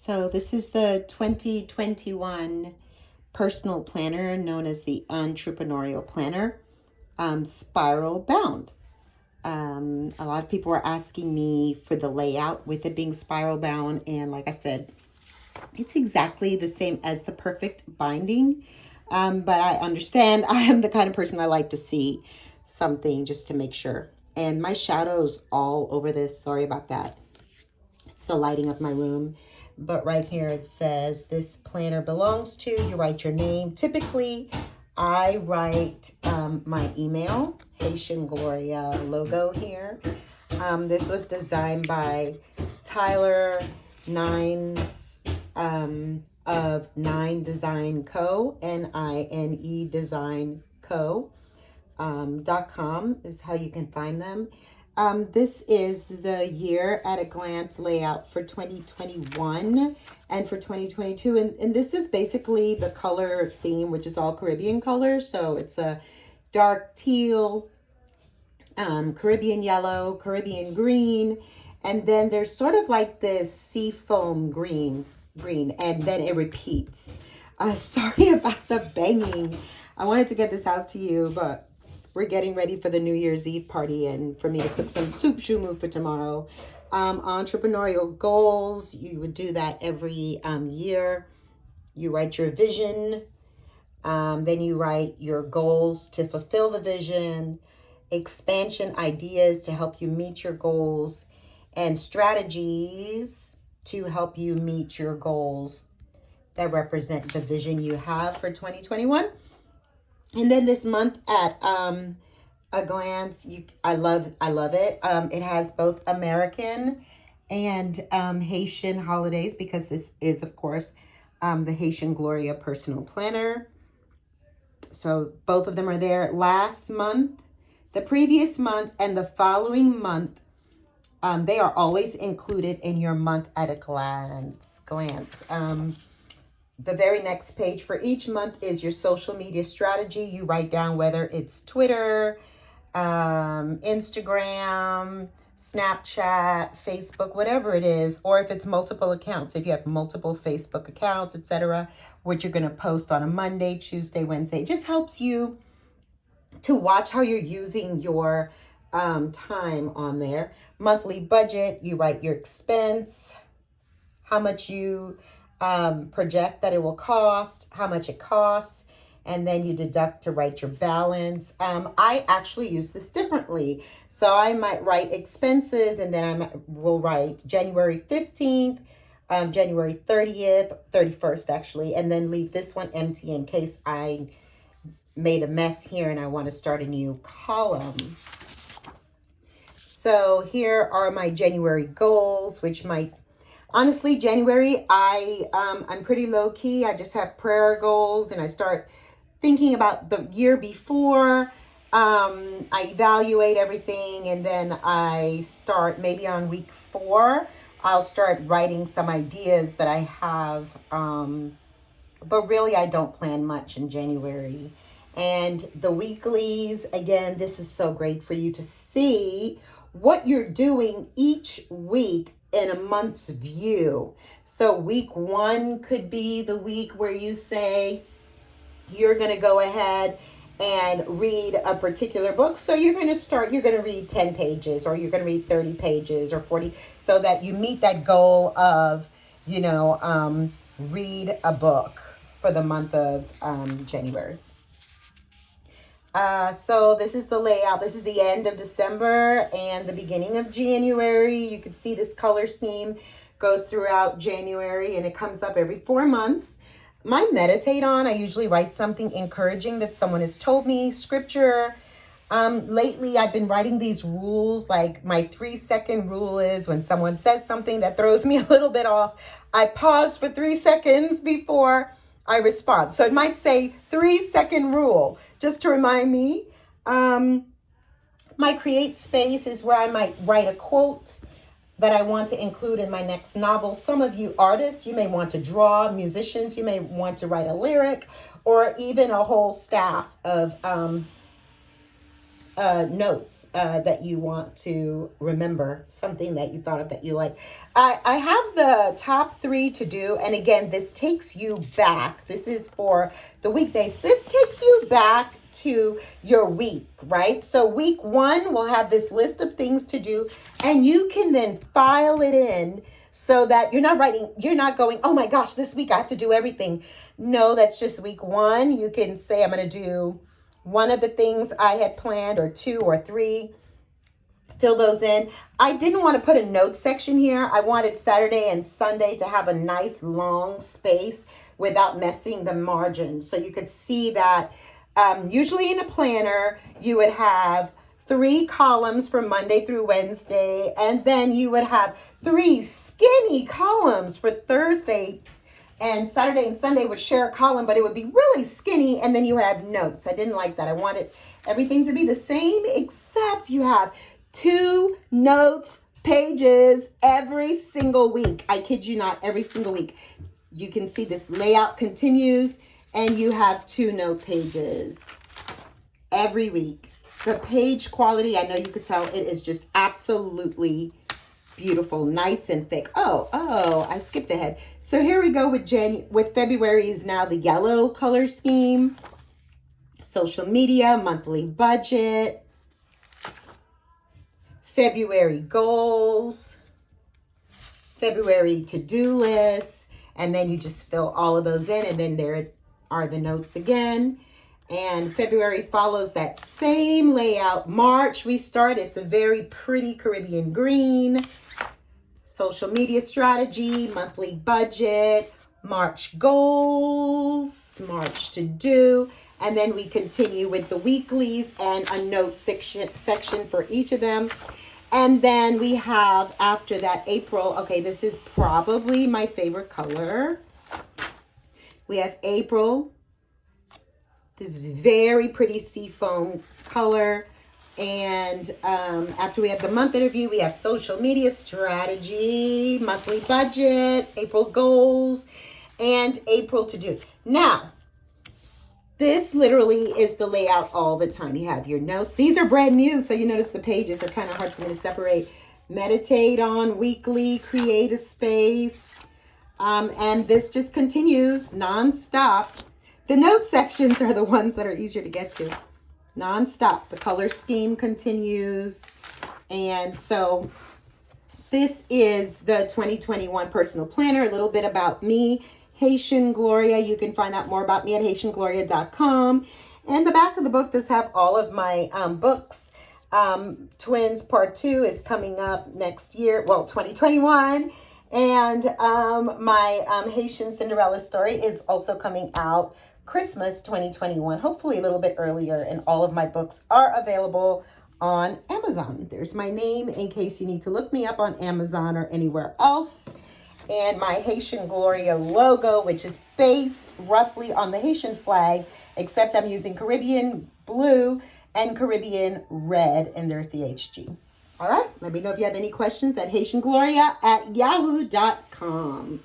So this is the 2021 personal planner known as the entrepreneurial planner, spiral bound. A lot of people are asking me for the layout with it being spiral bound. And like I said, it's exactly the same as the perfect binding. But I understand I am the kind of person I like to see something just to make sure. And my shadow's all over this. Sorry about that. It's the lighting of my room. But right here it says this planner belongs to, you write your name. Typically, I write my email, Haitian Gloria logo here. This was designed by Tyler Nines of Nine Design Co. N-I-N-E Design Co. .com is how you can find them. This is the year at a glance layout for 2021 and for 2022. And this is basically the color theme, which is all Caribbean colors. So it's a dark teal, Caribbean yellow, Caribbean green. And then there's sort of like this seafoam green, and then it repeats. Sorry about the banging. I wanted to get this out to you, but we're getting ready for the New Year's Eve party and for me to cook some soup jumu for tomorrow. Entrepreneurial goals, you would do that every year. You write your vision, then you write your goals to fulfill the vision, expansion ideas to help you meet your goals, and strategies to help you meet your goals that represent the vision you have for 2021. And then this month at a glance, I love it. It has both American and Haitian holidays because this is, of course, the Haitian Gloria personal planner. So both of them are there. Last month, the previous month, and the following month, they are always included in your month at a glance. The very next page for each month is your social media strategy. You write down whether it's Twitter, Instagram, Snapchat, Facebook, whatever it is, or if it's multiple accounts, if you have multiple Facebook accounts, etc., what you're going to post on a Monday, Tuesday, Wednesday. It just helps you to watch how you're using your time on there. Monthly budget, you write your expense, how much you project that it will cost, how much it costs, and then you deduct to write your balance. I actually use this differently. So I might write expenses, and then will write January 15th, January 30th, 31st actually, and then leave this one empty in case I made a mess here and I want to start a new column. So here are my January goals, which might honestly, January, I'm pretty low key. I just have prayer goals and I start thinking about the year before. I evaluate everything and then I start maybe on week 4. I'll start writing some ideas that I have. But really, I don't plan much in January. And the weeklies, again, this is so great for you to see what you're doing each week in a month's view. So week 1 could be the week where you say you're going to go ahead and read a particular book. So you're going to read 10 pages or you're going to read 30 pages or 40 so that you meet that goal of, read a book for the month of January. So this is the layout. This is the end of December and the beginning of January. You can see this color scheme goes throughout January and it comes up every 4 months. My meditate on, I usually write something encouraging that someone has told me, scripture. Lately, I've been writing these rules, like my 3-second rule is when someone says something that throws me a little bit off, I pause for 3 seconds before I respond. So it might say 3-second rule, just to remind me. My create space is where I might write a quote that I want to include in my next novel. Some of you artists, you may want to draw, musicians, you may want to write a lyric, or even a whole staff of notes that you want to remember, something that you thought of that you like. I have the top 3 to do. And again, this takes you back. This is for the weekdays. This takes you back to your week, right? So week 1 will have this list of things to do, and you can then file it in so that you're not going, oh my gosh, this week I have to do everything. No, that's just week 1. You can say, I'm going to do one of the things I had planned, or 2 or 3. Fill those in. I didn't want to put a note section here. I wanted Saturday and Sunday to have a nice long space without messing the margins. So you could see that usually in a planner, you would have 3 columns from Monday through Wednesday, and then you would have 3 skinny columns for Thursday, and Saturday and Sunday would share a column, but it would be really skinny, and then you have notes. I didn't like that. I wanted everything to be the same, except you have 2 notes pages every single week. I kid you not, every single week. You can see this layout continues, and you have 2 note pages every week. The page quality, I know you could tell, it is just absolutely beautiful, nice and thick. Oh, I skipped ahead. So here we go with February is now the yellow color scheme. Social media, monthly budget, February goals, February to-do lists, and then you just fill all of those in, and then there are the notes again. And February follows that same layout. March, we start. It's a very pretty Caribbean green. Social media strategy, monthly budget, March goals, March to do. And then we continue with the weeklies and a note section for each of them. And then we have, after that, April. Okay, this is probably my favorite color. We have April. This very pretty seafoam color. And after we have the month interview, we have social media strategy, monthly budget, April goals, and April to do. Now, this literally is the layout all the time. You have your notes. These are brand new, so you notice the pages are kind of hard for me to separate. Meditate on weekly, create a space. And this just continues nonstop. The note sections are the ones that are easier to get to. Nonstop. The color scheme continues. And so this is the 2021 personal planner. A little bit about me, Haitian Gloria. You can find out more about me at HaitianGloria.com. And the back of the book does have all of my books. Twins Part 2 is coming up next year. Well, 2021. And my Haitian Cinderella story is also coming out Christmas 2021, hopefully a little bit earlier, and all of my books are available on Amazon. There's my name in case you need to look me up on Amazon or anywhere else. And my Haitian Gloria logo, which is based roughly on the Haitian flag, except I'm using Caribbean blue and Caribbean red, and there's the HG. All right, let me know if you have any questions at HaitianGloria@yahoo.com.